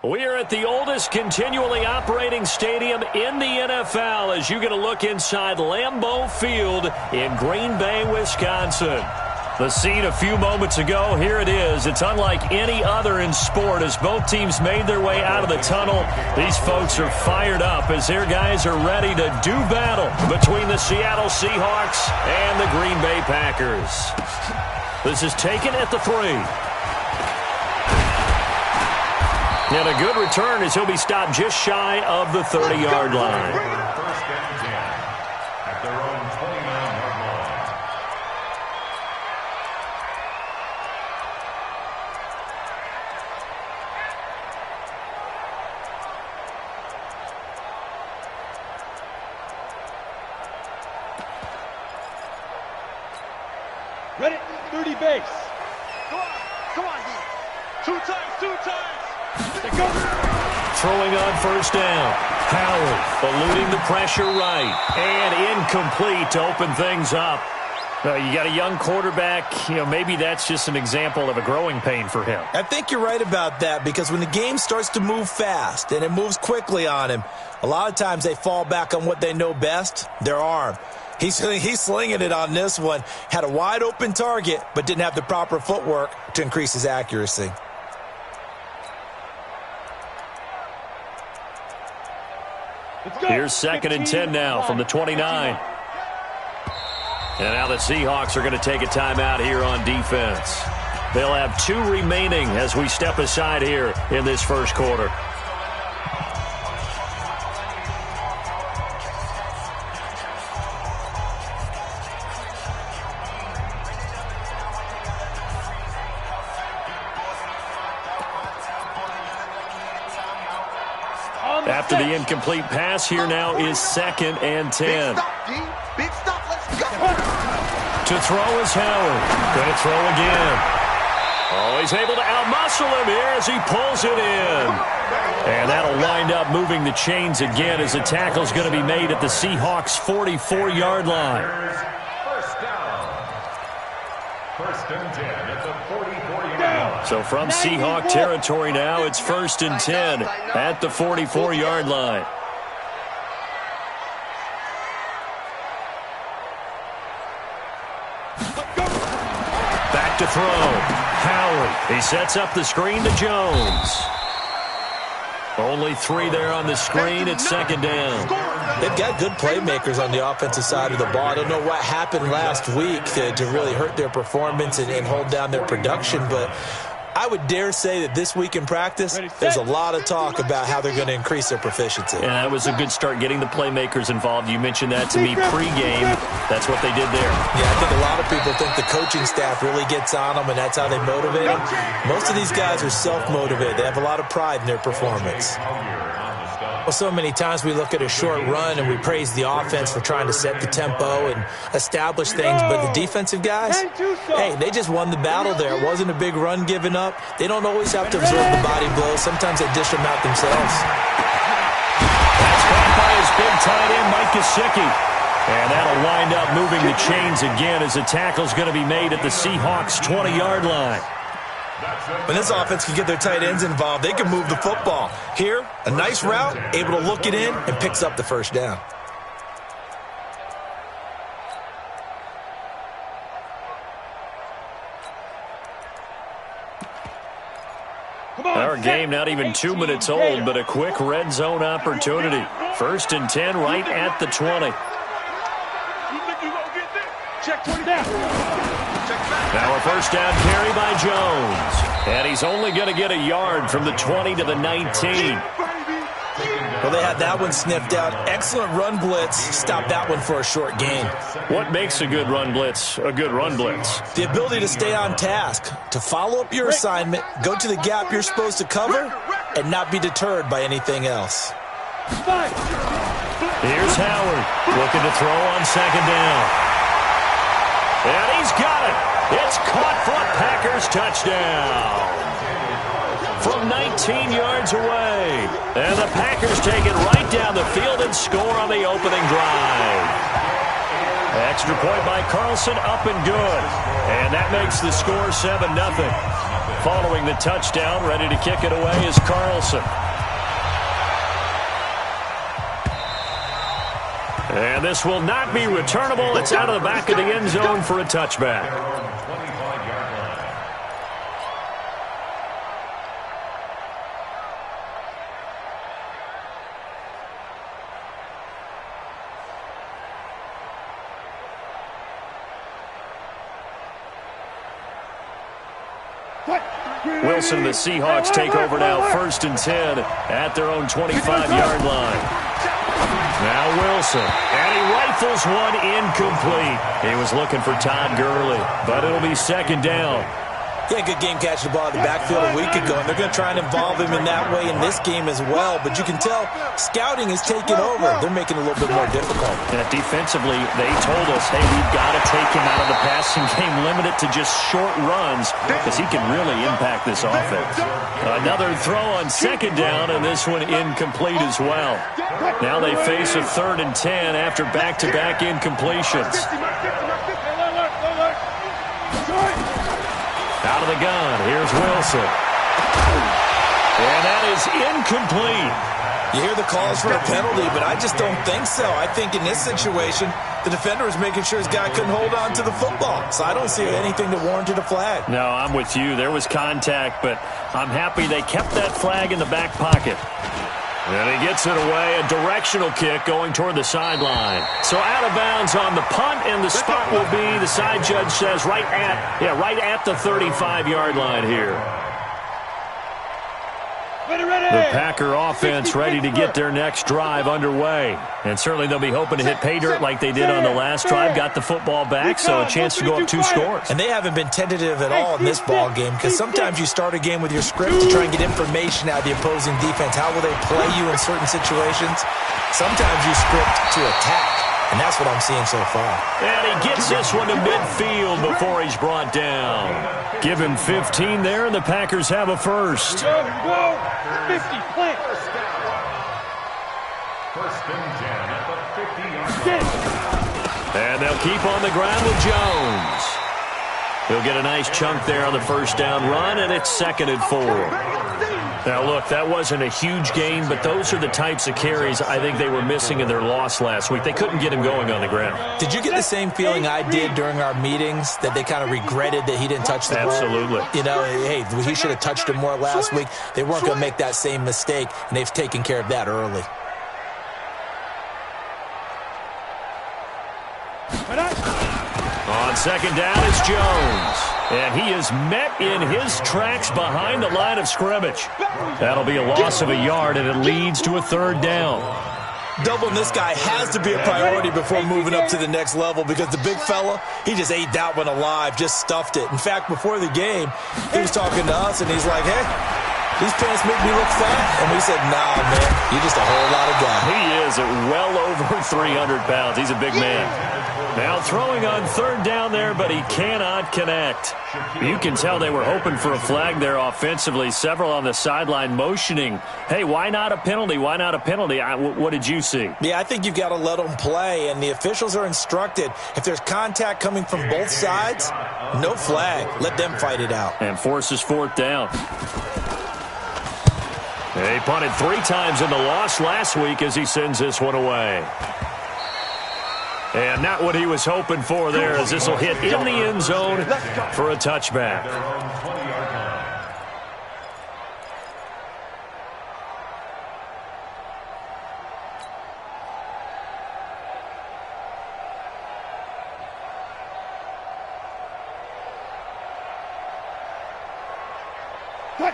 We are at the oldest continually operating stadium in the NFL as you get a look inside Lambeau Field in Green Bay, Wisconsin. The scene a few moments ago, here it is. It's unlike any other in sport as both teams made their way out of the tunnel. These folks are fired up as their guys are ready to do battle between the Seattle Seahawks and the Green Bay Packers. This is taken at the 3. And a good return as he'll be stopped just shy of the 30-yard line. First and 10 at their own 29-yard line. Ready? 30 base. Come on, D. Two times. Throwing on first down. Howard eluding the pressure right. And incomplete to open things up. You got a young quarterback. Maybe that's just an example of a growing pain for him. I think you're right about that because when the game starts to move fast and it moves quickly on him, a lot of times they fall back on what they know best, their arm. He's slinging it on this one. Had a wide open target but didn't have the proper footwork to increase his accuracy. Here's 2nd and 10 now from the 29. And now the Seahawks are going to take a timeout here on defense. They'll have 2 remaining as we step aside here in this first quarter. After the incomplete pass, here now is 2nd and 10. Big stop, let's go. To throw is Howard. Going to throw again. Oh, he's able to outmuscle him here as he pulls it in. And that'll wind up moving the chains again as the tackle's going to be made at the Seahawks' 44-yard line. First down. First and 10 at the 44-yard line. So from Seahawk territory now, it's 1st and 10 at the 44-yard line. Back to throw. Howard. He sets up the screen to Jones. Only 3 there on the screen at 2nd down. They've got good playmakers on the offensive side of the ball. I don't know what happened last week to really hurt their performance and hold down their production, but I would dare say that this week in practice, there's a lot of talk about how they're going to increase their proficiency. And that was a good start getting the playmakers involved. You mentioned that to me pregame. That's what they did there. Yeah, I think a lot of people think the coaching staff really gets on them, and that's how they motivate them. Most of these guys are self-motivated. They have a lot of pride in their performance. Well, so many times we look at a short run and we praise the offense for trying to set the tempo and establish things, but the defensive guys, hey, they just won the battle there. It wasn't a big run given up. They don't always have to absorb the body blows. Sometimes they dish them out themselves. That's caught by his big tight end, Mike Gesicki. And that'll wind up moving the chains again as the tackle's going to be made at the Seahawks' 20-yard line. When this offense can get their tight ends involved, they can move the football. Here, a nice route, able to look it in, and picks up the first down. Our game not even 2 minutes old, but a quick red zone opportunity. 1st and 10 right at the 20. Check 20 down. Now a first down carry by Jones. And he's only going to get a yard from the 20 to the 19. Well, they had that one sniffed out. Excellent run blitz. Stopped that one for a short gain. What makes a good run blitz a good run blitz? The ability to stay on task, to follow up your assignment, go to the gap you're supposed to cover, and not be deterred by anything else. Here's Howard looking to throw on 2nd down. And he's got it. It's caught for a Packers touchdown. From 19 yards away. And the Packers take it right down the field and score on the opening drive. Extra point by Carlson, up and good. And that makes the score 7-0. following the touchdown. Ready to kick it away is Carlson. And this will not be returnable. It's out of the back of the end zone for a touchback. Wilson and the Seahawks take over now, 1st and 10 at their own 25-yard line. Now Wilson, and he rifles one incomplete. He was looking for Todd Gurley, but it'll be 2nd down. Yeah, good game catching the ball in the backfield a week ago, and they're going to try and involve him in that way in this game as well. But you can tell scouting is taking over. They're making it a little bit more difficult. And defensively, they told us, hey, we've got to take him out of the passing game, limit it to just short runs, because he can really impact this offense. Another throw on 2nd down, and this one incomplete as well. Now they face a 3rd and 10 after back-to-back incompletions. Out of the gun, here's Wilson. And that is incomplete. You hear the calls for a penalty, but I just don't think so. I think in this situation, the defender was making sure his guy couldn't hold on to the football. So I don't see anything that warranted a flag. No, I'm with you. There was contact, but I'm happy they kept that flag in the back pocket. And he gets it away, a directional kick going toward the sideline. So out of bounds on the punt, and the spot will be, the side judge says, right at the 35-yard line here. The Packer offense ready to get their next drive underway. And certainly they'll be hoping to hit pay dirt like they did on the last drive. Got the football back, so a chance to go up 2 scores. And they haven't been tentative at all in this ball game, because sometimes you start a game with your script to try and get information out of the opposing defense. How will they play you in certain situations? Sometimes you script to attack. And that's what I'm seeing so far. And he gets this one to midfield before he's brought down. Give him 15 there, and the Packers have a first. Go, 50, plant. 1st and 10 at the 50-yard line. And they'll keep on the ground with Jones. He'll get a nice chunk there on the 1st down run, and it's 2nd and 4. Now, look, that wasn't a huge gain, but those are the types of carries I think they were missing in their loss last week. They couldn't get him going on the ground. Did you get the same feeling I did during our meetings, that they kind of regretted that he didn't touch the ball? Absolutely. You know, hey, he should have touched it more last week. They weren't going to make that same mistake, and they've taken care of that early. On 2nd down, it's Jones. And he is met in his tracks behind the line of scrimmage. That'll be a loss of a yard, and it leads to a 3rd down. Doubling this guy has to be a priority before moving up to the next level, because the big fella, he just ate that one alive, just stuffed it. In fact, before the game, he was talking to us, and he's like, hey, these pants make me look fat. And we said, nah, man, you're just a whole lot of guy. He is at well over 300 pounds. He's a big man. Now throwing on 3rd down there, but he cannot connect. You can tell they were hoping for a flag there offensively. Several on the sideline motioning, hey, why not a penalty? Why not a penalty? What did you see? Yeah, I think you've got to let them play, and the officials are instructed, if there's contact coming from both sides, no flag. Let them fight it out. And forces 4th down. He punted 3 times in the loss last week as he sends this one away. And not what he was hoping for there, as this will hit in the end zone for a touchback.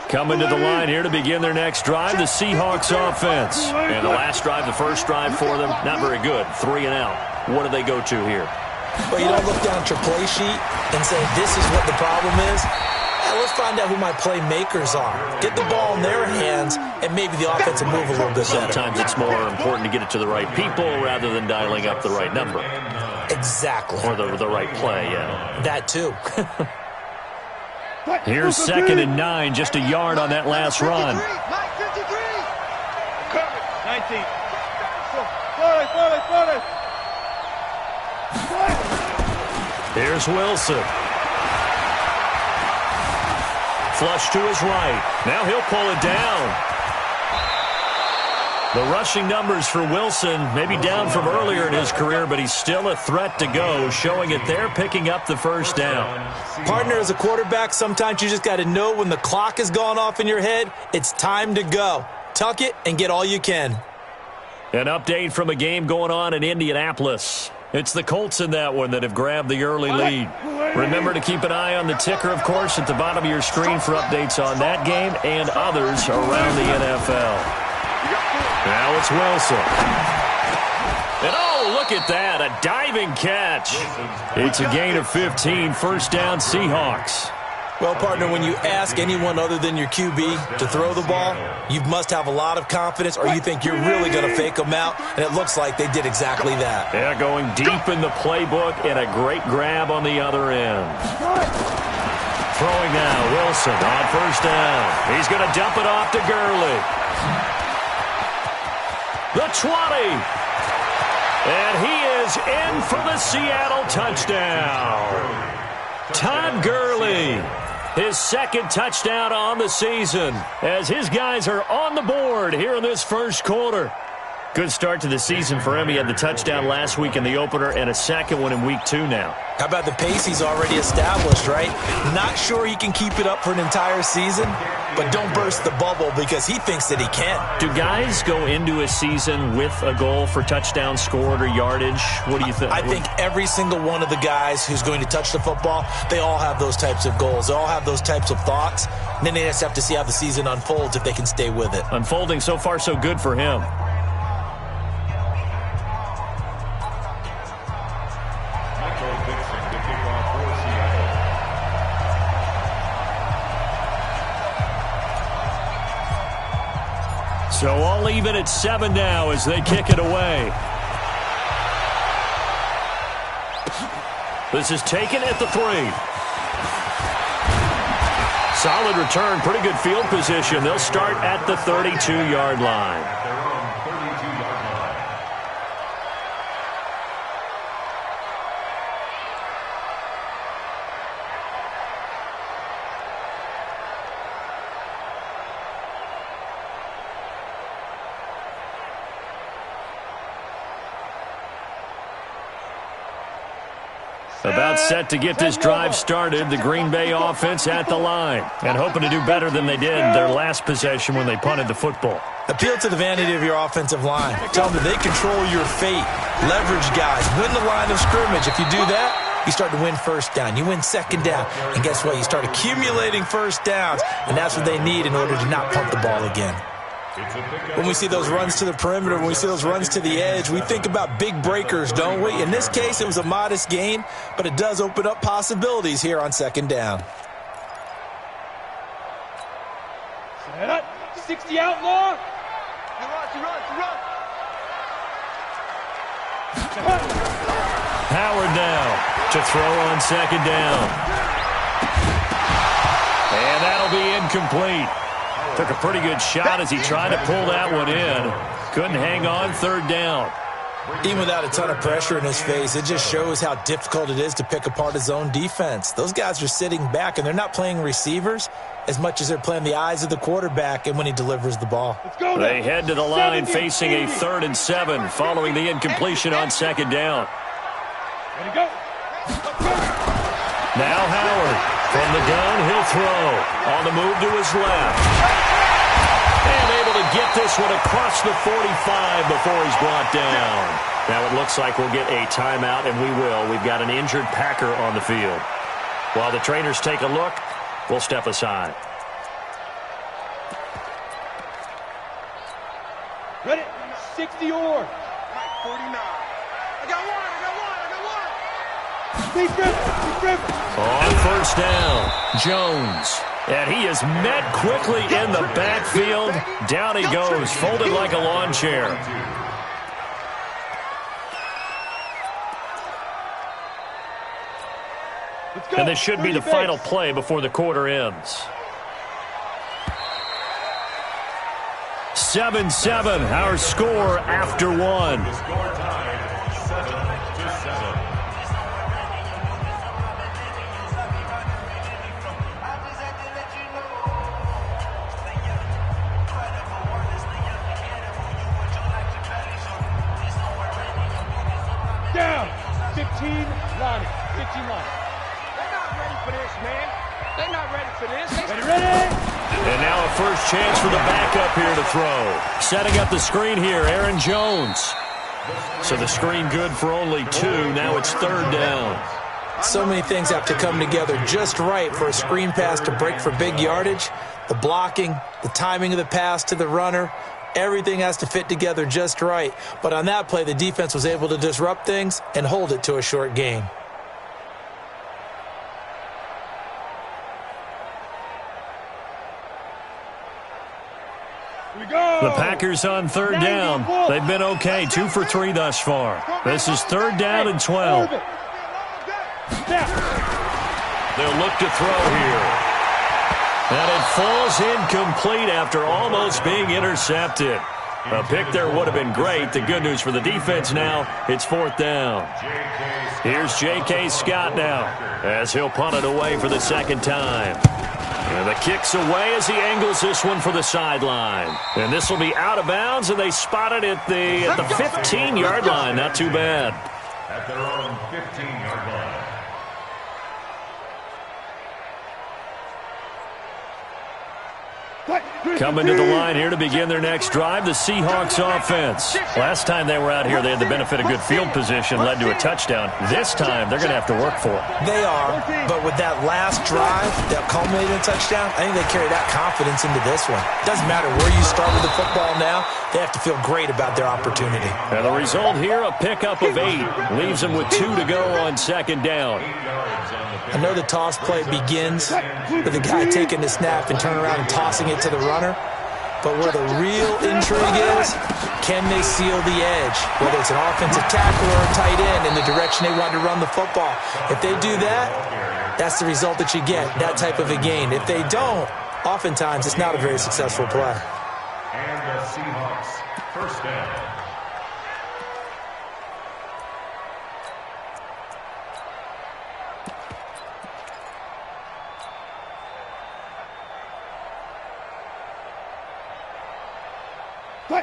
Coming to the line here to begin their next drive, the Seahawks offense. And the last drive, the first drive for them, not very good. 3 and out. What do they go to here? Well, you don't look down at your play sheet and say, this is what the problem is. Let's find out who my playmakers are. Get the ball in their hands, and maybe the offense will move a little bit better. Sometimes it's more important to get it to the right people rather than dialing up the right number. Exactly. Or the right play, yeah. That too. Here's 2nd and 9, just a yard on that last run. 19. Here's Wilson. flush to his right. Now he'll pull it down. The rushing numbers for Wilson, maybe down from earlier in his career, but he's still a threat to go, showing it there, picking up the first down. Partner, as a quarterback, sometimes you just got to know when the clock has gone off in your head, it's time to go. Tuck it and get all you can. An update from a game going on in Indianapolis. It's the Colts in that one that have grabbed the early lead. Remember to keep an eye on the ticker, of course, at the bottom of your screen for updates on that game and others around the NFL. Now it's Wilson. And oh, look at that, a diving catch. It's a gain of 15, first down Seahawks. Well, partner, when you ask anyone other than your QB to throw the ball, you must have a lot of confidence or you think you're really going to fake them out, and it looks like they did exactly that. Yeah, going deep in the playbook and a great grab on the other end. Throwing now, Wilson on first down. He's going to dump it off to Gurley. The 20. And he is in for the Seattle touchdown. Todd Gurley, his second touchdown on the season, as his guys are on the board here in this first quarter. Good start to the season for him. He had the touchdown last week in the opener and a second one in week 2 now. How about the pace he's already established, right? Not sure he can keep it up for an entire season, but don't burst the bubble because he thinks that he can. Do guys go into a season with a goal for touchdown scored or yardage? What do you think? I think every single one of the guys who's going to touch the football, they all have those types of goals. They all have those types of thoughts. And then they just have to see how the season unfolds if they can stay with it. Unfolding so far so good for him. So all even at 7 now as they kick it away. This is taken at the 3. Solid return, pretty good field position. They'll start at the 32-yard line. About set to get this drive started, the Green Bay offense at the line and hoping to do better than they did their last possession when they punted the football. Appeal to the vanity of your offensive line. Tell them that they control your fate. Leverage guys. Win the line of scrimmage. If you do that, you start to win first down. You win second down. And guess what? You start accumulating first downs. And that's what they need in order to not punt the ball again. When we see those runs to the perimeter, when we see those runs to the edge, we think about big breakers, don't we? In this case, it was a modest gain, but it does open up possibilities here on second down. 60 outlaw. Howard now to throw on second down. And that'll be incomplete. Took a pretty good shot as he tried to pull that one in. Couldn't hang on, third down. Even without a ton of pressure in his face, it just shows how difficult it is to pick apart his own defense. Those guys are sitting back, and they're not playing receivers as much as they're playing the eyes of the quarterback and when he delivers the ball. They head to the line facing a 3rd and 7 following the incompletion on second down. Ready, go. Now Howard. From the gun, he'll throw. On the move to his left. And able to get this one across the 45 before he's brought down. Now it looks like we'll get a timeout, and we will. We've got an injured Packer on the field. While the trainers take a look, we'll step aside. Ready? 60 or. 49. I got one. Big rip. On first down, Jones. And he is met quickly in the backfield. Down he goes, folded like a lawn chair. And this should be the final play before the quarter ends. 7-7, our score after 1. Lonnie. 15 Lonnie. They're not ready for this, man. They're not ready for this. Ready? And now a first chance for the backup here to throw. Setting up the screen here, Aaron Jones. So the screen good for only 2. Now it's 3rd down. So many things have to come together just right for a screen pass to break for big yardage. The blocking, the timing of the pass to the runner, everything has to fit together just right. But on that play, the defense was able to disrupt things and hold it to a short gain. The Packers on 3rd down. They've been okay, 2 for 3 thus far. This is 3rd down and 12. They'll look to throw here. And it falls incomplete after almost being intercepted. A pick there would have been great. The good news for the defense now, it's 4th down. Here's J.K. Scott now as he'll punt it away for the 2nd time. And the kick's away as he angles this one for the sideline. And this will be out of bounds, and they spot it at the 15-yard line. Not too bad. At their own 15-yard line. Coming to the line here to begin their next drive, the Seahawks offense. Last time they were out here, they had the benefit of good field position, led to a touchdown. This time, they're going to have to work for it. They are, but with that last drive that culminated in a touchdown, I think they carry that confidence into this one. It doesn't matter where you start with the football now, they have to feel great about their opportunity. And the result here, a pickup of 8. Leaves them with 2 to go on 2nd down. I know the toss play begins with the guy taking the snap and turning around and tossing it to the runner. But where the real intrigue is, can they seal the edge? Whether it's an offensive tackle or a tight end in the direction they want to run the football. If they do that, that's the result that you get, that type of a gain. If they don't, oftentimes it's not a very successful play. And the Seahawks, 1st down.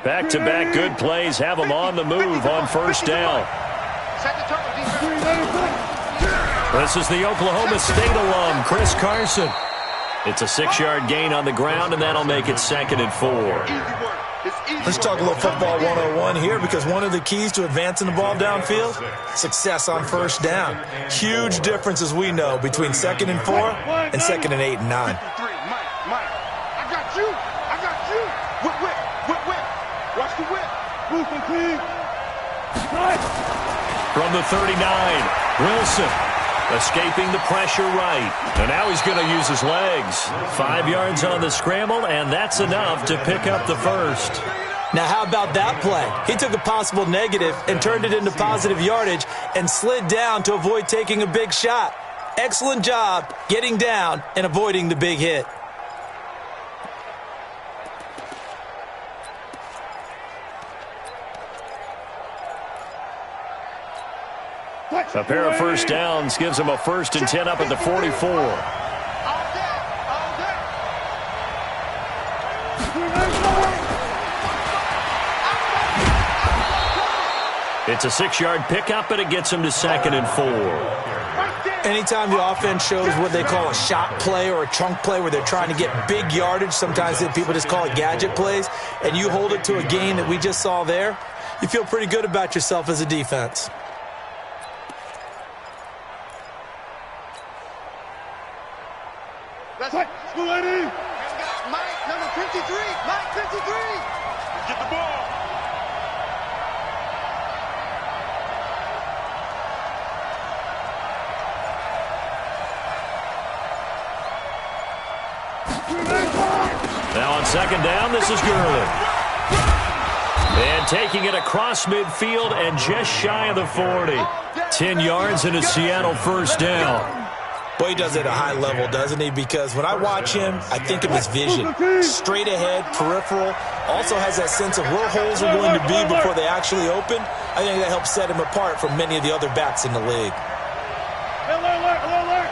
Back-to-back good plays have them on the move on 1st down. This is the Oklahoma State alum, Chris Carson. It's a 6-yard gain on the ground, and that'll make it 2nd and 4. Let's talk a little football 101 here, because one of the keys to advancing the ball downfield, success on 1st down. Huge difference, as we know, between 2nd and 4 and 2nd and 8 and 9. Mike, I got you. Whip. Watch the whip. Moving clean. From the 39, Wilson escaping the pressure right. And now he's going to use his legs. 5 yards on the scramble, and that's enough to pick up the 1st. Now, how about that play? He took a possible negative and turned it into positive yardage and slid down to avoid taking a big shot. Excellent job getting down and avoiding the big hit. A pair of 1st downs gives him a 1st and 10 up at the 44. It's a 6-yard pickup, and it gets him to 2nd and 4. Anytime the offense shows what they call a shot play or a chunk play where they're trying to get big yardage, sometimes people just call it gadget plays, and you hold it to a gain that we just saw there, you feel pretty good about yourself as a defense. That's right. Lady. Mike, number 53. Mike, 53. Get the ball. Now on 2nd down, this is Gurley. And taking it across midfield and just shy of the 40. 10 yards and a Seattle 1st down. Well, he does it at a high level, doesn't he? Because when I watch him, I think of his vision. Straight ahead, peripheral. Also has that sense of where holes are going to be before they actually open. I think that helps set him apart from many of the other backs in the league. Alert.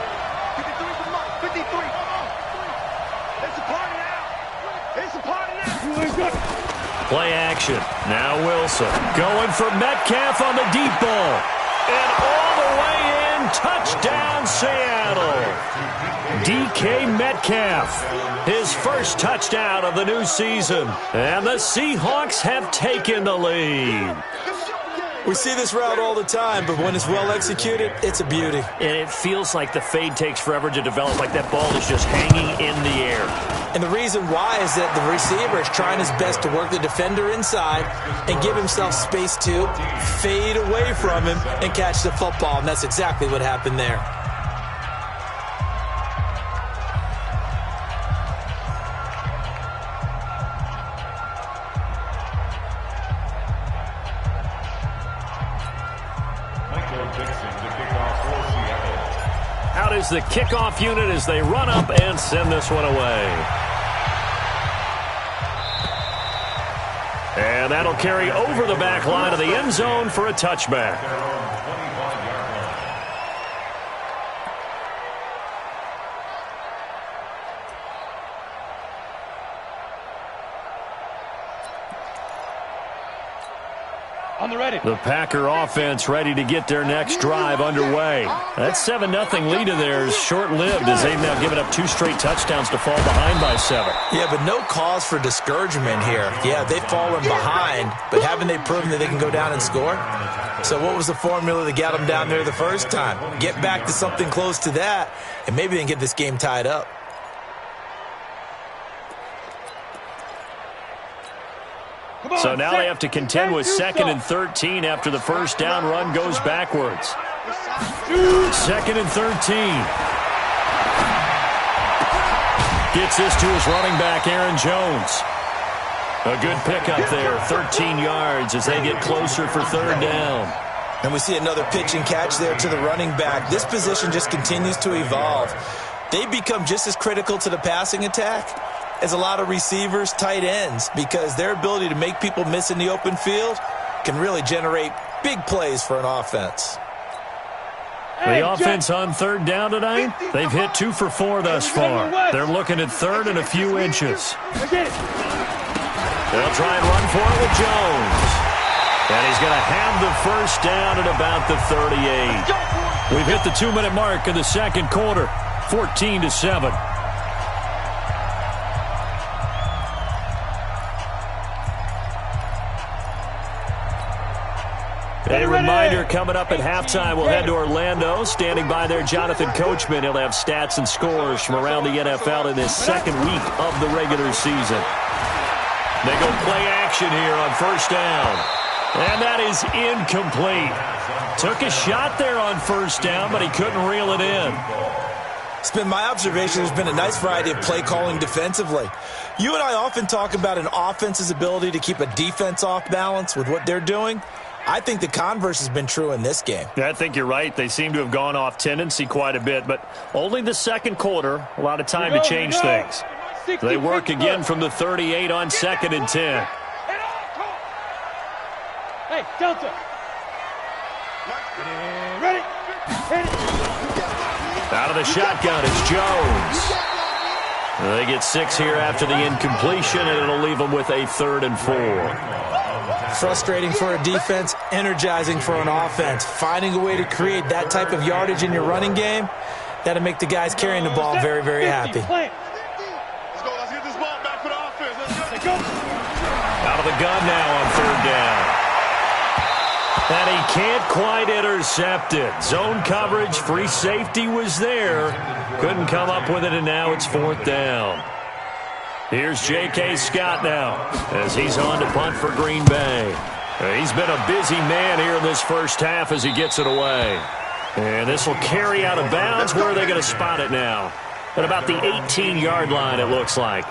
53 for Mike. 53. It's a party now. Play action. Now Wilson going for Metcalf on the deep ball. And all the way in, touchdown Seattle. DK Metcalf, his first touchdown of the new season. And the Seahawks have taken the lead. We see this route all the time, but when it's well executed, it's a beauty. And it feels like the fade takes forever to develop, like that ball is just hanging in the air. And the reason why is that the receiver is trying his best to work the defender inside and give himself space to fade away from him and catch the football, and that's exactly what happened there. Out is the kickoff unit as they run up and send this one away. And that'll carry over the back line of the end zone for a touchback. On the ready. The Packer offense ready to get their next drive underway. That 7-0 lead of theirs short-lived as they've now given up 2 straight touchdowns to fall behind by 7. Yeah, but no cause for discouragement here. Yeah, they've fallen behind, but haven't they proven that they can go down and score? So what was the formula that got them down there the first time? Get back to something close to that, and maybe they can get this game tied up. So now they have to contend with 2nd and 13 after the first down run goes backwards. 2nd and 13. Gets this to his running back, Aaron Jones. A good pickup there, 13 yards as they get closer for 3rd down. And we see another pitch and catch there to the running back. This position just continues to evolve. They become just as critical to the passing attack as a lot of receivers, tight ends, because their ability to make people miss in the open field can really generate big plays for an offense. The offense on 3rd down tonight, they've hit 2 for 4 thus far. They're looking at 3rd and a few inches. They'll try and run for it with Jones. And he's going to have the first down at about the 38. We've hit the 2-minute mark in the second quarter, 14-7. A reminder coming up at halftime, we'll head to Orlando. Standing by there, Jonathan Coachman. He'll have stats and scores from around the NFL in this second week of the regular season. They go play action here on 1st down. And that is incomplete. Took a shot there on 1st down, but he couldn't reel it in. It's been my observation there's been a nice variety of play calling defensively. You and I often talk about an offense's ability to keep a defense off balance with what they're doing. I think the converse has been true in this game. Yeah, I think you're right. They seem to have gone off tendency quite a bit, but only the second quarter, a lot of time to change things. They work again from the 38 on 2nd and 10. Hey, Delta. Ready. Out of the shotgun, it's Jones. They get 6 here after the incompletion, and it'll leave them with a 3rd and 4. Frustrating for a defense, energizing for an offense. Finding a way to create that type of yardage in your running game, that'll make the guys carrying the ball very, very happy. Let's go. Let's get this ball back for the offense. Let's go. Out of the gun now on 3rd down. And he can't quite intercept it. Zone coverage, free safety was there. Couldn't come up with it, and now it's 4th down. Here's J.K. Scott now as he's on to punt for Green Bay. He's been a busy man here in this first half as he gets it away. And this will carry out of bounds. Where are they going to spot it now? At about the 18-yard line, it looks like.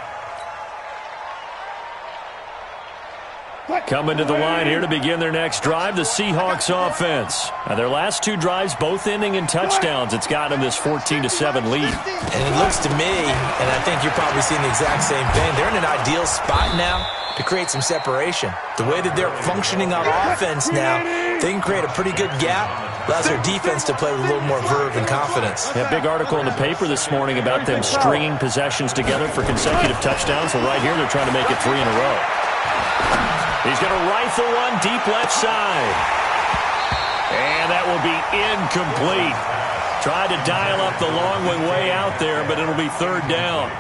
Coming to the line here to begin their next drive, the Seahawks offense. Now, their last 2 drives, both ending in touchdowns. It's got them this 14-7 lead. And it looks to me, and I think you're probably seeing the exact same thing, they're in an ideal spot now to create some separation. The way that they're functioning on offense now, they can create a pretty good gap. Allows their defense to play with a little more verve and confidence. A big article in the paper this morning about them stringing possessions together for consecutive touchdowns. Well, right here, they're trying to make it 3 in a row. He's going to rifle one deep left side. And that will be incomplete. Tried to dial up the long way out there, but it'll be third down.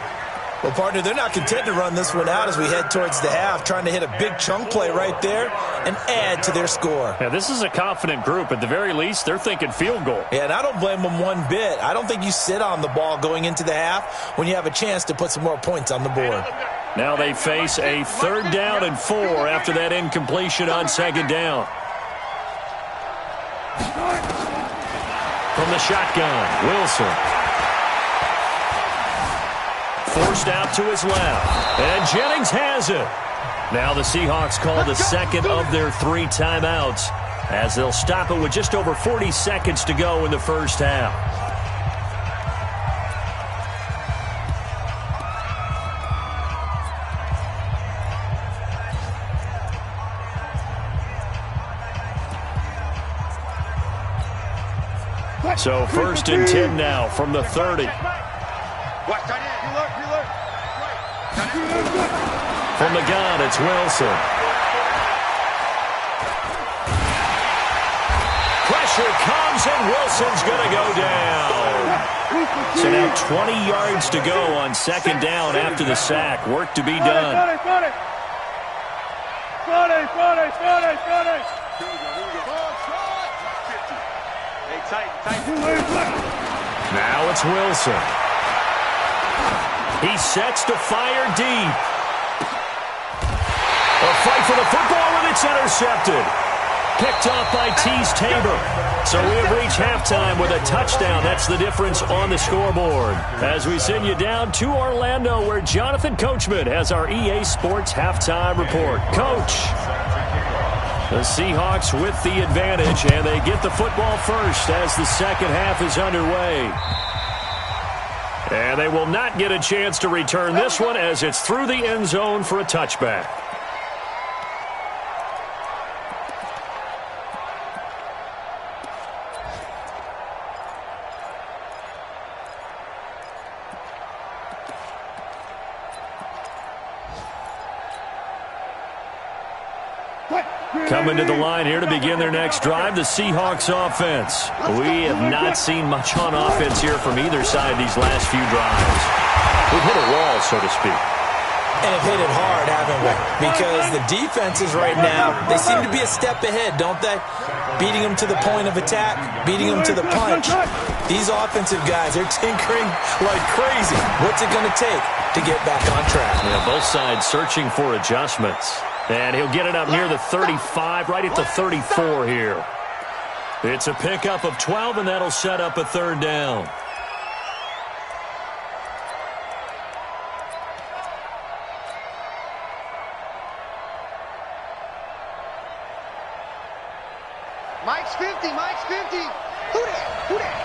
Well, partner, they're not content to run this one out as we head towards the half, trying to hit a big chunk play right there and add to their score. Yeah, this is a confident group. At the very least, they're thinking field goal. Yeah, and I don't blame them one bit. I don't think you sit on the ball going into the half when you have a chance to put some more points on the board. Now they face a 3rd down and 4 after that incompletion on 2nd down. From the shotgun, Wilson. Forced out to his left. And Jennings has it. Now the Seahawks call the second of their 3 timeouts as they'll stop it with just over 40 seconds to go in the first half. So 1st and 10 now from the 30. From the gun, it's Wilson. Pressure comes, and Wilson's going to go down. So now 20 yards to go on 2nd down after the sack. Work to be done. Now it's Wilson. He sets to fire deep. A fight for the football, and it's intercepted. Picked off by Teez Tabor. So we have reached halftime with a touchdown. That's the difference on the scoreboard. As we send you down to Orlando, where Jonathan Coachman has our EA Sports halftime report. Coach. The Seahawks with the advantage, and they get the football first as the second half is underway. And they will not get a chance to return this one as it's through the end zone for a touchback. Coming to the line here to begin their next drive, the Seahawks offense. We have not seen much on offense here from either side these last few drives. We've hit a wall, so to speak. And have hit it hard, haven't we? Because the defenses right now, they seem to be a step ahead, don't they? Beating them to the point of attack, beating them to the punch. These offensive guys, they're tinkering like crazy. What's it going to take to get back on track? Yeah, both sides searching for adjustments. And he'll get it up near the 35, right at the 34 here. It's a pickup of 12, and that'll set up a 3rd down. Mike's 50, Mike's 50. Who that? Who that?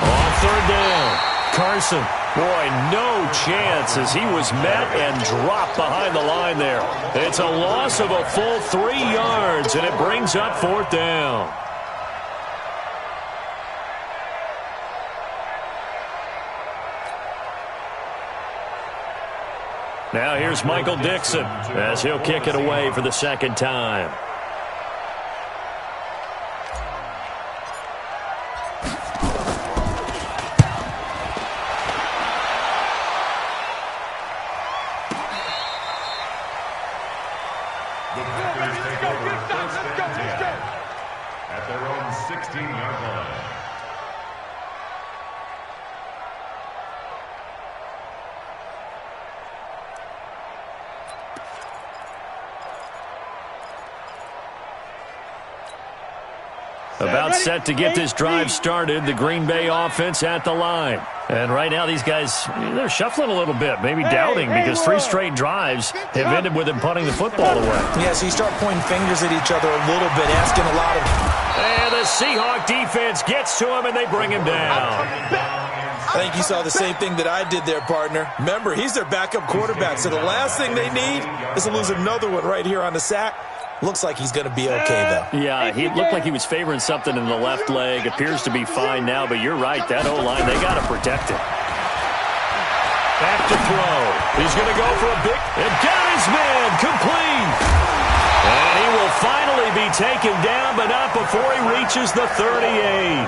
On 3rd down, Carson. Boy, no chance as he was met and dropped behind the line there. It's a loss of a full 3 yards, and it brings up 4th down. Now here's Michael Dixon as he'll kick it away for the 2nd time. The Packers take over 1st and 10 at their own 16-yard line. About set to get this drive started, the Green Bay offense at the line. And right now these guys, they're shuffling a little bit, maybe doubting because 3 straight drives have ended with them punting the football away. Yeah, so you start pointing fingers at each other a little bit, asking a lot of... And the Seahawk defense gets to him, and they bring him down. I think you saw the same thing that I did there, partner. Remember, he's their backup quarterback, so the last thing they need is to lose another one right here on the sack. Looks like he's going to be okay, though. Yeah, he looked like he was favoring something in the left leg. Appears to be fine now, but you're right. That O-line, they got to protect it. Back to throw. He's going to go for a big... And got his man complete. And he will finally be taken down, but not before he reaches the 38.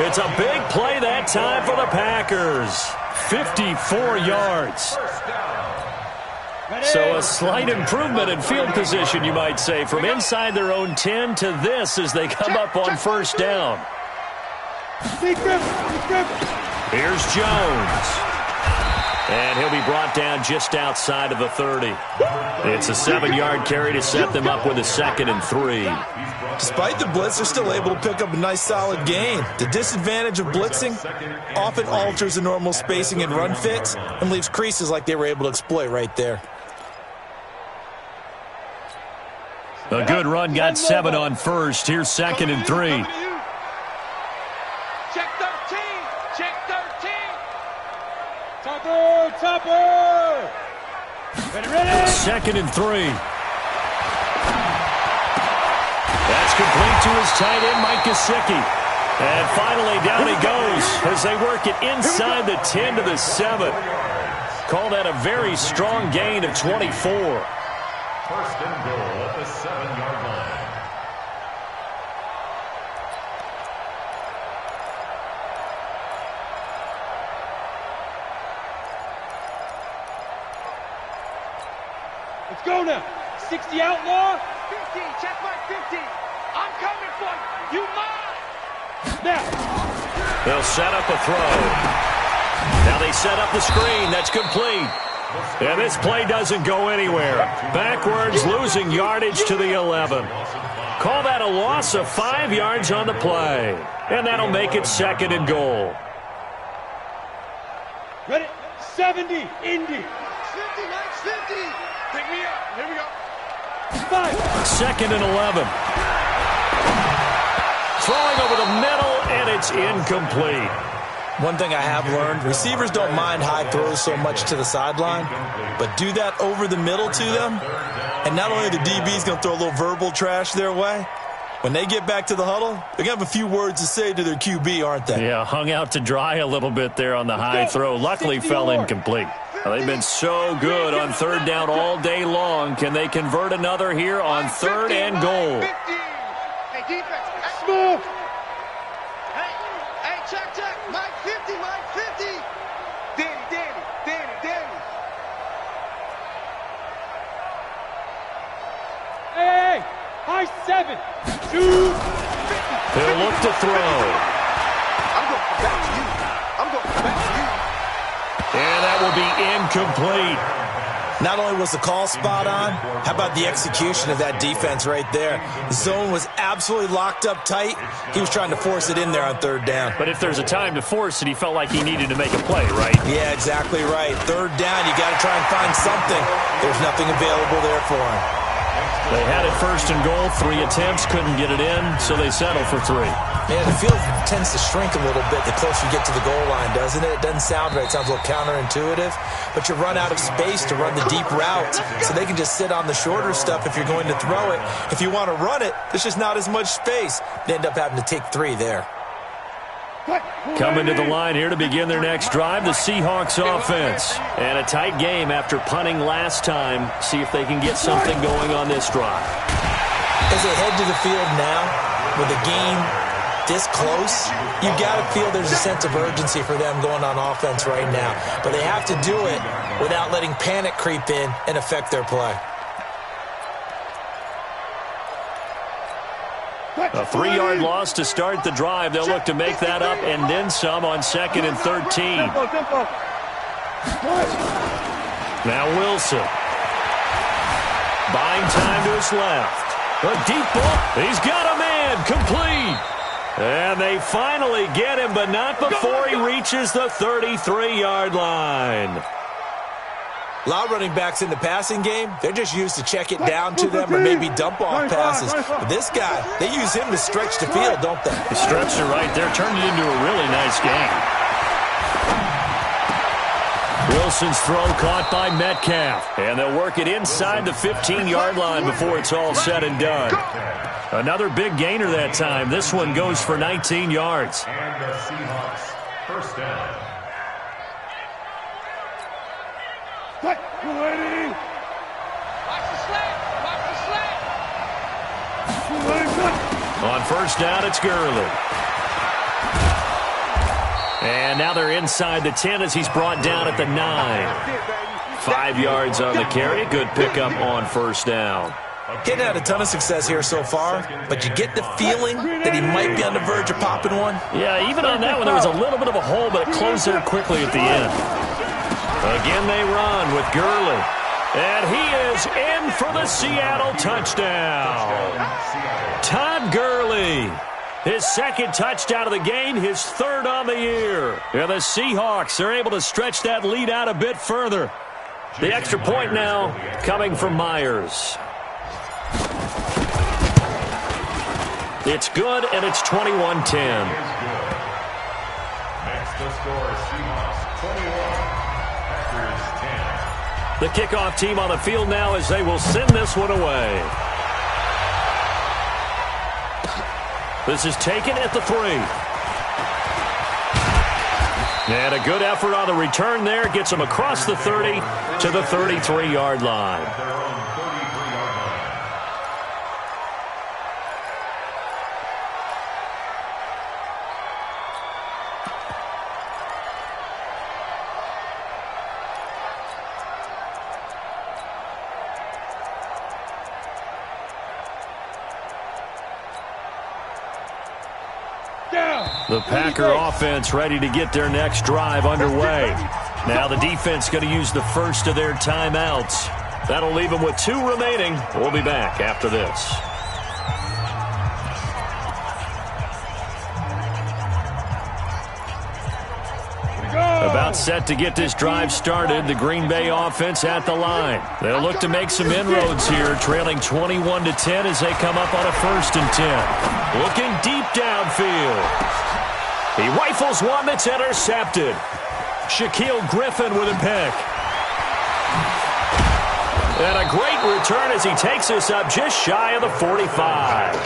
It's a big play that time for the Packers. 54 yards. So a slight improvement in field position, you might say, from inside their own 10 to this as they come up on first down. Here's Jones. And he'll be brought down just outside of the 30. It's a 7-yard carry to set them up with a 2nd and 3. Despite the blitz, they're still able to pick up a nice solid gain. The disadvantage of blitzing often alters the normal spacing and run fits and leaves creases like they were able to exploit right there. A good run, got 7 on first. Here's 2nd and 3. Check 13. Check 13. Topper. Ready. 2nd and 3. That's complete to his tight end, Mike Gesicki. And finally, down he goes as they work it inside the 10 to the 7. Call that a very strong gain of 24. First and goal at the 7-yard line. Let's go now. 60 outlaw. 50. Check my 50. I'm coming for you. You mine. Now. They'll set up a throw. Now they set up the screen. That's complete. And this play doesn't go anywhere. Backwards, losing yardage to the 11. Call that a loss of 5 yards on the play. And that'll make it 2nd and goal. Ready? 70. Indy. 50, Mike, 50. Pick me up. Here we go. 5. 2nd and 11. Throwing over the middle, and it's incomplete. One thing I have learned, receivers don't mind high throws so much to the sideline, but do that over the middle to them, and not only the DB's going to throw a little verbal trash their way, when they get back to the huddle, they're going to have a few words to say to their QB, aren't they? Yeah, hung out to dry a little bit there on the high throw. Luckily fell incomplete. Well, they've been so good on 3rd down all day long. Can they convert another here on 3rd and goal? 50. Hey, defense. Smooth. Hey, check. Mike 50, Mike 50. Danny. Hey. High 7. 2. They'll look to throw. I'm going back to you. And that will be incomplete. Not only was the call spot on, how about the execution of that defense right there? The zone was absolutely locked up tight. He was trying to force it in there on 3rd down. But if there's a time to force it, he felt like he needed to make a play, right? Yeah, exactly right. 3rd down, you got to try and find something. There's nothing available there for him. They had it 1st and goal, 3 attempts, couldn't get it in, so they settled for 3. Yeah, the field tends to shrink a little bit the closer you get to the goal line, doesn't it? It doesn't sound right. It sounds a little counterintuitive. But you run out of space to run the deep routes, so they can just sit on the shorter stuff if you're going to throw it. If you want to run it, there's just not as much space. They end up having to take 3 there. Coming to the line here to begin their next drive, the Seahawks offense. And a tight game after punting last time. See if they can get something going on this drive. As they head to the field now, with the game this close, you got to feel there's a sense of urgency for them going on offense right now. But they have to do it without letting panic creep in and affect their play. A 3-yard loss to start the drive. They'll look to make that up and then some on 2nd and 13. Now Wilson. Buying time to his left. A deep ball. He's got a man. Complete. And they finally get him, but not before he reaches the 33-yard line. A lot of running backs in the passing game, they're just used to check it down to them or maybe dump off passes. But this guy, they use him to stretch the field, don't they? The stretch it right there, turned it into a really nice game. Wilson's throw caught by Metcalf. And they'll work it inside the 15-yard line before it's all said and done. Another big gainer that time. This one goes for 19 yards. And the Seahawks, first down. Waiting. Watch the slant. On first down, it's Gurley. And now they're inside the 10 as he's brought down at the 9. 5 yards on the carry. Good pickup on first down. Getting had a ton of success here so far, but you get the feeling that he might be on the verge of popping one. Yeah, even on that one, there was a little bit of a hole, but it closed there quickly at the end. Again, they run with Gurley. And he is in for the Seattle touchdown. Todd Gurley. His second touchdown of the game, his third on the year. Yeah, the Seahawks are able to stretch that lead out a bit further. The extra point now coming from Myers. It's good, and it's 21-10. Next to score, Seahawks 21, Packers 10. The kickoff team on the field now as they will send this one away. This is taken at the 3. And a good effort on the return there. Gets him across the 30 to the 33-yard line. The Packer offense ready to get their next drive underway. Now the defense going to use the first of their timeouts. That'll leave them with 2 remaining. We'll be back after this. About set to get this drive started. The Green Bay offense at the line. They'll look to make some inroads here, trailing 21-10 as they come up on a 1st and 10. Looking deep downfield. He rifles one that's intercepted. Shaquille Griffin with a pick. And a great return as he takes us up just shy of the 45.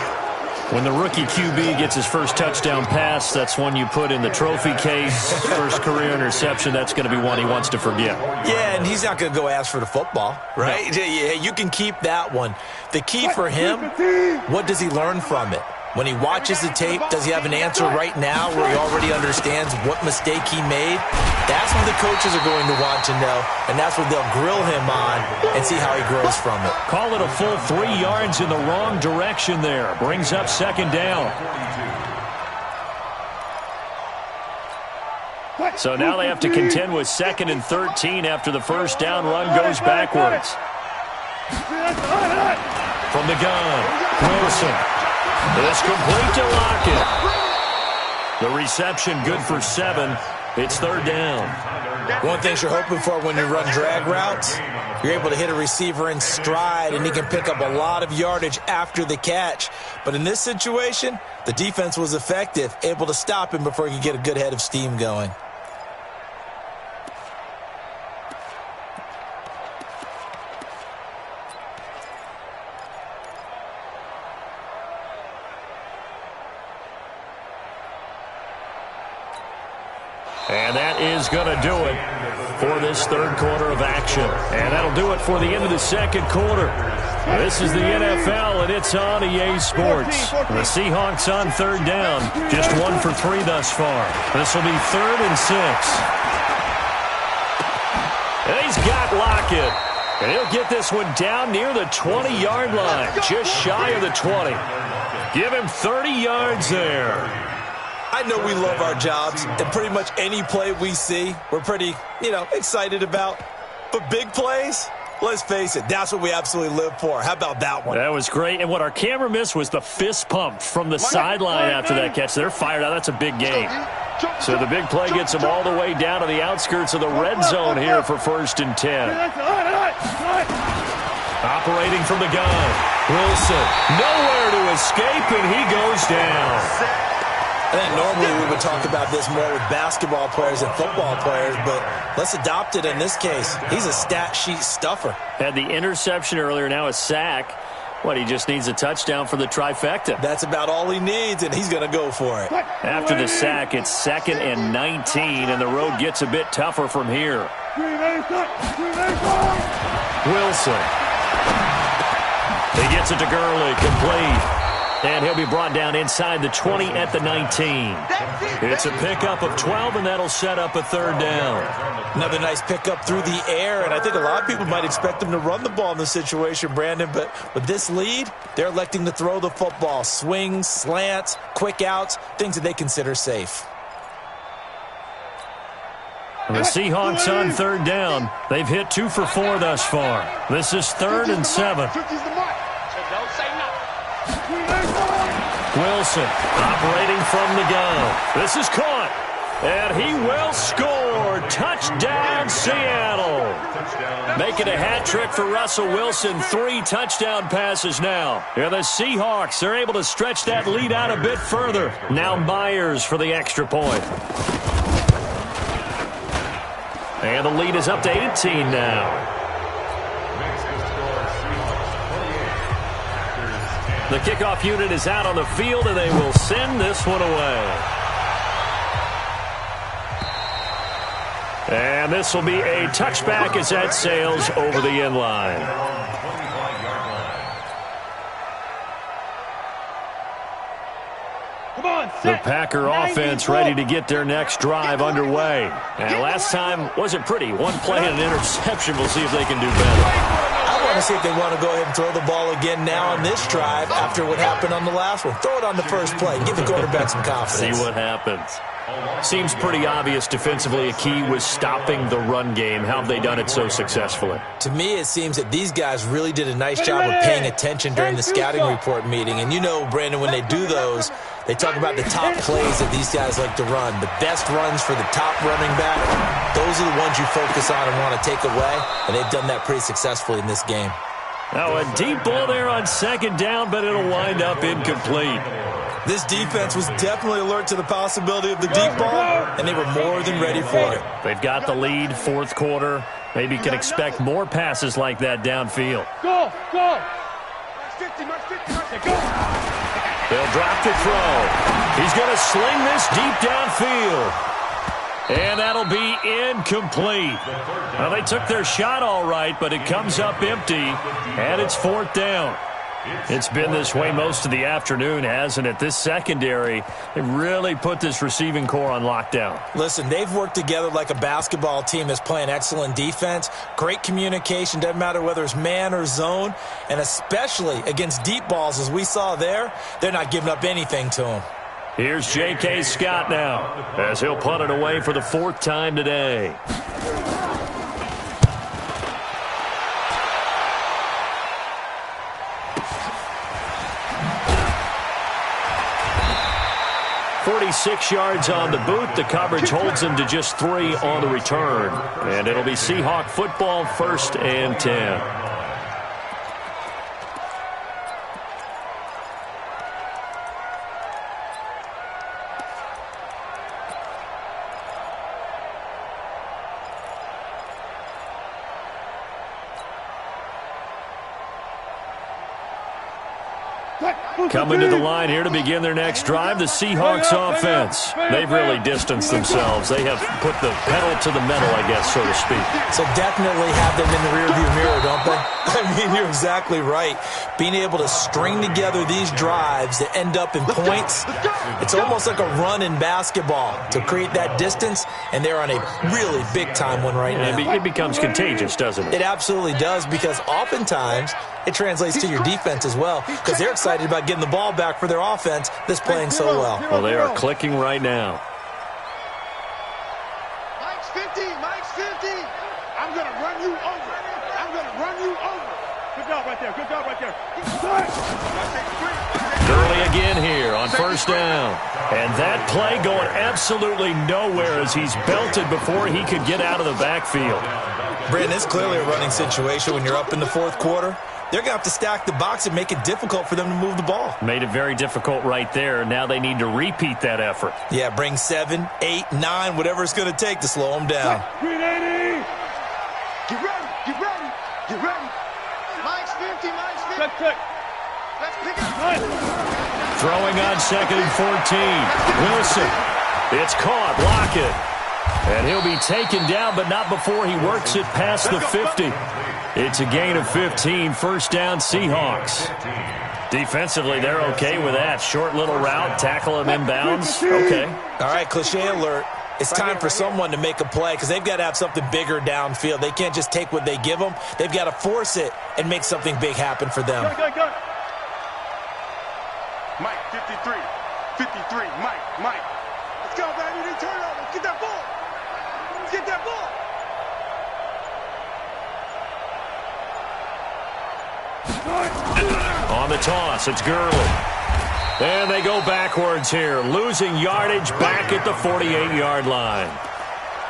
When the rookie QB gets his first touchdown pass, that's one you put in the trophy case. First career interception, that's going to be one he wants to forget. Yeah, and he's not going to go ask for the football, right? No. Yeah, you can keep that one. The key for him, what does he learn from it? When he watches the tape, does he have an answer right now where he already understands what mistake he made? That's what the coaches are going to want to know, and that's what they'll grill him on and see how he grows from it. Call it a full 3 yards in the wrong direction there. Brings up 2nd down. So now they have to contend with 2nd and 13 after the first down run goes backwards. From the gun, Wilson. It's complete to Lockett. The reception good for 7. It's 3rd down. One thing you're hoping for when you run drag routes, you're able to hit a receiver in stride, and he can pick up a lot of yardage after the catch. But in this situation, the defense was effective, able to stop him before he could get a good head of steam going. And that is going to do it for this 3rd quarter of action. And that'll do it for the end of the 2nd quarter. This is the NFL, and it's on EA Sports. The Seahawks on 3rd down. Just 1 for 3 thus far. This will be 3rd and 6. And he's got Lockett. And he'll get this one down near the 20-yard line. Just shy of the 20. Give him 30 yards there. I know we love our jobs, and pretty much any play we see, we're pretty, excited about. But big plays, let's face it, that's what we absolutely live for. How about that one? That was great. And what our camera missed was the fist pump from the sideline after that catch. They're fired out. That's a big gain. So the big play gets them all the way down to the outskirts of the red zone here for 1st and 10. Operating from the gun. Wilson, nowhere to escape, and he goes down. I think normally we would talk about this more with basketball players and football players, but let's adopt it in this case. He's a stat sheet stuffer. Had the interception earlier, now a sack. He just needs a touchdown for the trifecta. That's about all he needs, and he's going to go for it. After the sack, it's 2nd and 19, and the road gets a bit tougher from here. Wilson. He gets it to Gurley, complete. And he'll be brought down inside the 20 at the 19. It's a pickup of 12, and that'll set up a third down. Another nice pickup through the air, and I think a lot of people might expect them to run the ball in this situation, Brandon, but with this lead, they're electing to throw the football. Swings, slants, quick outs, things that they consider safe. The Seahawks on third down. They've hit 2 for 4 thus far. This is 3rd and 7. Wilson operating from the gun. This is caught. And he will score. Touchdown, Seattle. Making a hat trick for Russell Wilson. 3 touchdown passes now. And the Seahawks are able to stretch that lead out a bit further. Now Myers for the extra point. And the lead is up to 18 now. The kickoff unit is out on the field, and they will send this one away. And this will be a touchback as that sails over the end line. The Packer offense ready to get their next drive underway. And last time wasn't pretty. One play and an interception. We'll see if they can do better. I want to see if they want to go ahead and throw the ball again now on this drive after what happened on the last one. Throw it on the first play. Give the quarterback some confidence. See what happens. Seems pretty obvious defensively a key was stopping the run game. How have they done it so successfully? To me, it seems that these guys really did a nice job of paying attention during the scouting report meeting. And you know, Brandon, when they do those, they talk about the top plays that these guys like to run. The best runs for the top running back, those are the ones you focus on and want to take away. And they've done that pretty successfully in this game. Now a deep ball there on second down, but it'll wind up incomplete. This defense was definitely alert to the possibility of the deep ball, and they were more than ready for it. They've got the lead, fourth quarter. Maybe can expect more passes like that downfield. Go! Max 50, go! They'll drop the throw. He's going to sling this deep downfield. And that'll be incomplete. Well, they took their shot all right, but it comes up empty, and it's fourth down. It's been this way most of the afternoon, hasn't it? This secondary, they really put this receiving core on lockdown. Listen, they've worked together like a basketball team that's playing excellent defense. Great communication, doesn't matter whether it's man or zone. And especially against deep balls, as we saw there, they're not giving up anything to them. Here's J.K. Scott now, as he'll punt it away for the 4th time today. "46 yards on the boot. The coverage holds him to just 3 on the return. And it'll be Seahawk football, 1st and 10. Coming to the line here to begin their next drive, the Seahawks offense. They've really distanced themselves. They have put the pedal to the metal, I guess, so to speak. So definitely have them in the rearview mirror, don't they? I mean, you're exactly right. Being able to string together these drives that end up in points, it's almost like a run in basketball to create that distance, and they're on a really big-time one right now. It becomes contagious, doesn't it? It absolutely does, because oftentimes it translates to your defense as well, because they're excited about getting the ball back for their offense that's playing so well. Well, they are clicking right now. Mike's 50, Mike's 50. I'm going to run you over. Good job right there. Early again here on 1st down. And that play going absolutely nowhere as he's belted before he could get out of the backfield. Brandon, it's clearly a running situation when you're up in the 4th quarter. They're going to have to stack the box and make it difficult for them to move the ball. Made it very difficult right there. Now they need to repeat that effort. Yeah, bring 7, 8, 9, whatever it's going to take to slow them down. Green 80. Get ready. Mike's 50, Mike's 50. Check. Let's pick up. Throwing on 2nd and 14. Wilson. It's caught. Lockett. And he'll be taken down, but not before he works it past the 50. It's a gain of 15, 1st down Seahawks. Defensively, they're okay with that. Short little route, tackle him inbounds. Okay. All right, cliche alert. It's time for someone to make a play because they've got to have something bigger downfield. They can't just take what they give them. They've got to force it and make something big happen for them. Go. Mike, 53. 53, Mike. Let's go, baby. They turn over. Let's get that ball. Let's get that ball. On the toss, it's Gurley. And they go backwards here, losing yardage back at the 48-yard line.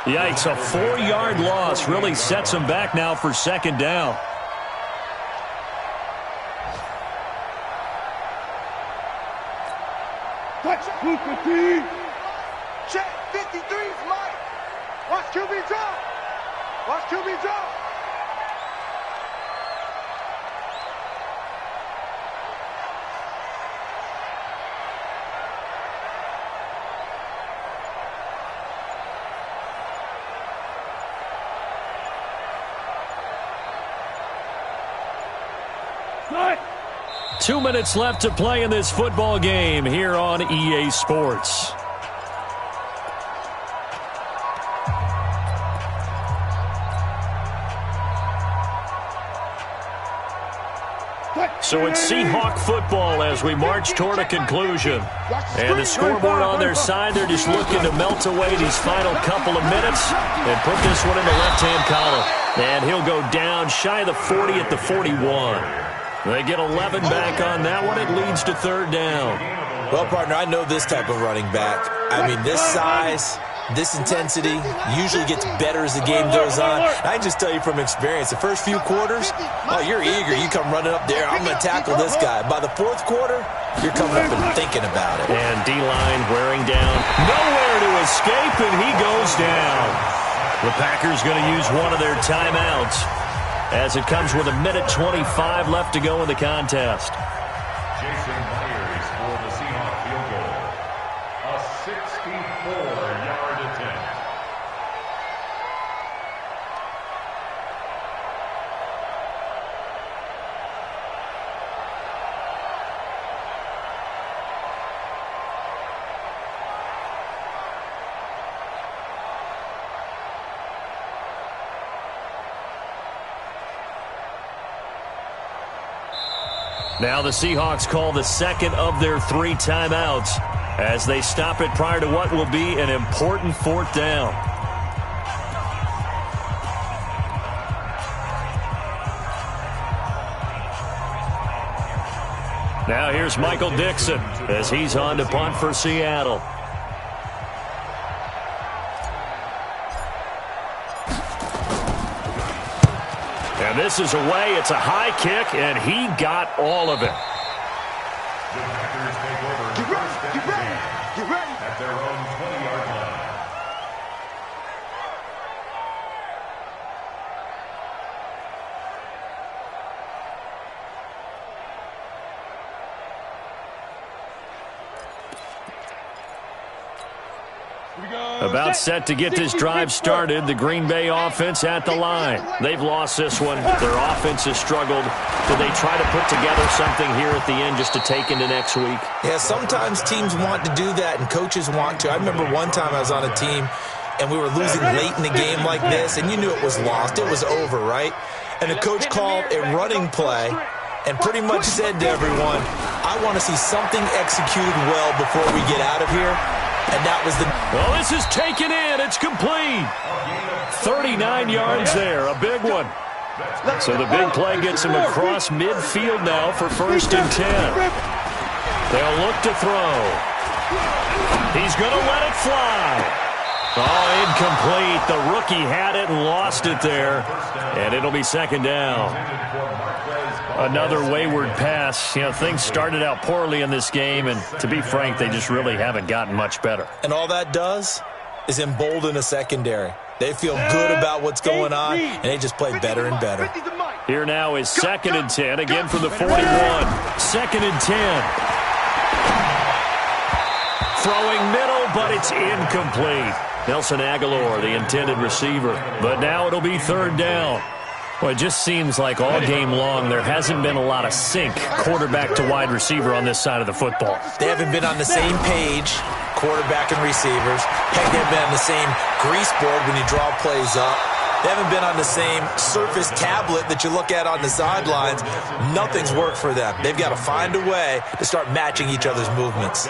Yikes, a 4-yard loss really sets them back now for second down. Check, 53's Mike. Watch QB drop. Watch QB drop. Nice. 2 minutes left to play in this football game here on EA Sports. So it's Seahawk football as we march toward a conclusion. And the scoreboard on their side, they're just looking to melt away these final couple of minutes and put this one in the left-hand column. And he'll go down shy of the 40 at the 41. They get 11 back on that one. It leads to third down. Well, partner, I know this type of running back. I mean, this size, this intensity usually gets better as the game goes on. I just tell you from experience, the first few quarters, oh, you're eager. You come running up there, I'm going to tackle this guy. By the fourth quarter, you're coming up and thinking about it. And D-line wearing down. Nowhere to escape, and he goes down. The Packers going to use one of their timeouts as it comes with 1:25 left to go in the contest. Jason Myers for the Seahawks field goal. A 64-yard attempt. Now the Seahawks call the second of their 3 timeouts as they stop it prior to what will be an important fourth down. Now here's Michael Dixon as he's on to punt for Seattle. And this is away. It's a high kick, and he got all of it. The Packers take over first and 10 at their own 20-yard line. About set to get this drive started, the Green Bay offense at the line. They've lost this one. Their offense has struggled. Do they try to put together something here at the end just to take into next week? Yeah, sometimes teams want to do that and coaches want to. I remember one time I was on a team and we were losing late in the game like this, and you knew it was lost. It was over, right? And the coach called a running play and pretty much said to everyone, I want to see something executed well before we get out of here. And that was the... Well, this is taken in. It's complete. 39 yards there. A big one. So the big play gets him across midfield now for 1st and 10. They'll look to throw. He's going to let it fly. Oh, incomplete. The rookie had it and lost it there. And it'll be 2nd down. Another wayward pass. You know, things started out poorly in this game, and to be frank, they just really haven't gotten much better. And all that does is embolden a secondary. They feel good about what's going on, and they just play better and better. Here now is 2nd and 10, again from the 41. 2nd and 10. Throwing middle, but it's incomplete. Nelson Aguilar, the intended receiver. But now it'll be 3rd down. Well, it just seems like all game long there hasn't been a lot of sync quarterback to wide receiver on this side of the football. They haven't been on the same page, quarterback and receivers. Heck, they haven't been on the same grease board when you draw plays up. They haven't been on the same Surface tablet that you look at on the sidelines. Nothing's worked for them. They've got to find a way to start matching each other's movements.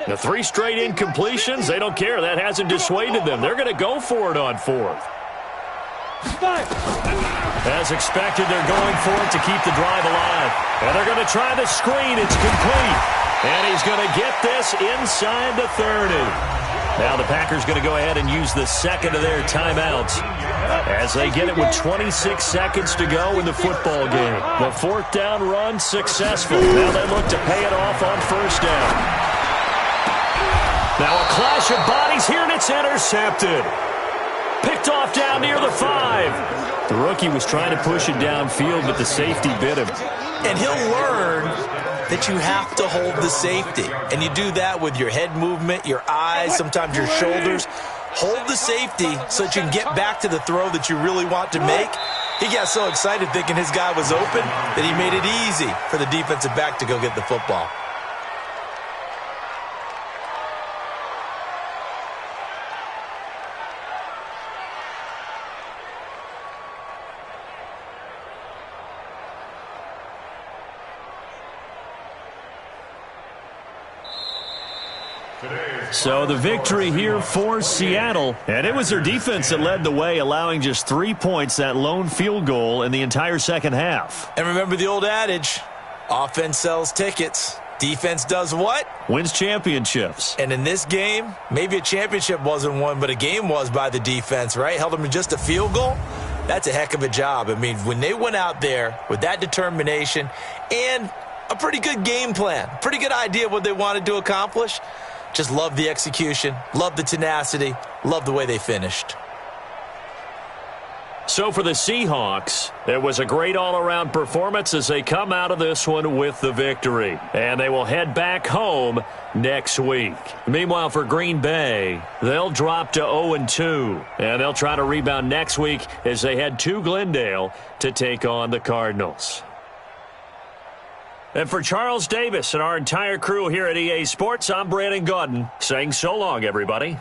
The 3 straight incompletions, they don't care. That hasn't dissuaded them. They're going to go for it on 4th. As expected, they're going for it to keep the drive alive. And they're going to try the screen. It's complete. And he's going to get this inside the 30. Now the Packers going to go ahead and use the second of their timeouts as they get it with 26 seconds to go in the football game. The 4th down run successful. Now they look to pay it off on 1st down. Now a clash of bodies here, and it's intercepted. Picked off down near the 5. The rookie was trying to push it downfield, but the safety bit him. And he'll learn that you have to hold the safety. And you do that with your head movement, your eyes, sometimes your shoulders. Hold the safety so that you can get back to the throw that you really want to make. He got so excited thinking his guy was open that he made it easy for the defensive back to go get the football. So the victory here for Seattle, and it was their defense that led the way, allowing just 3 points, that lone field goal in the entire second half. And remember the old adage, offense sells tickets. Defense does what? Wins championships. And in this game, maybe a championship wasn't won, but a game was by the defense, right? Held them to just a field goal. That's a heck of a job. I mean, when they went out there with that determination and a pretty good game plan, pretty good idea what they wanted to accomplish, just love the execution, love the tenacity, love the way they finished. So for the Seahawks, it was a great all-around performance as they come out of this one with the victory. And they will head back home next week. Meanwhile, for Green Bay, they'll drop to 0-2. And they'll try to rebound next week as they head to Glendale to take on the Cardinals. And for Charles Davis and our entire crew here at EA Sports, I'm Brandon Gaudin saying so long, everybody.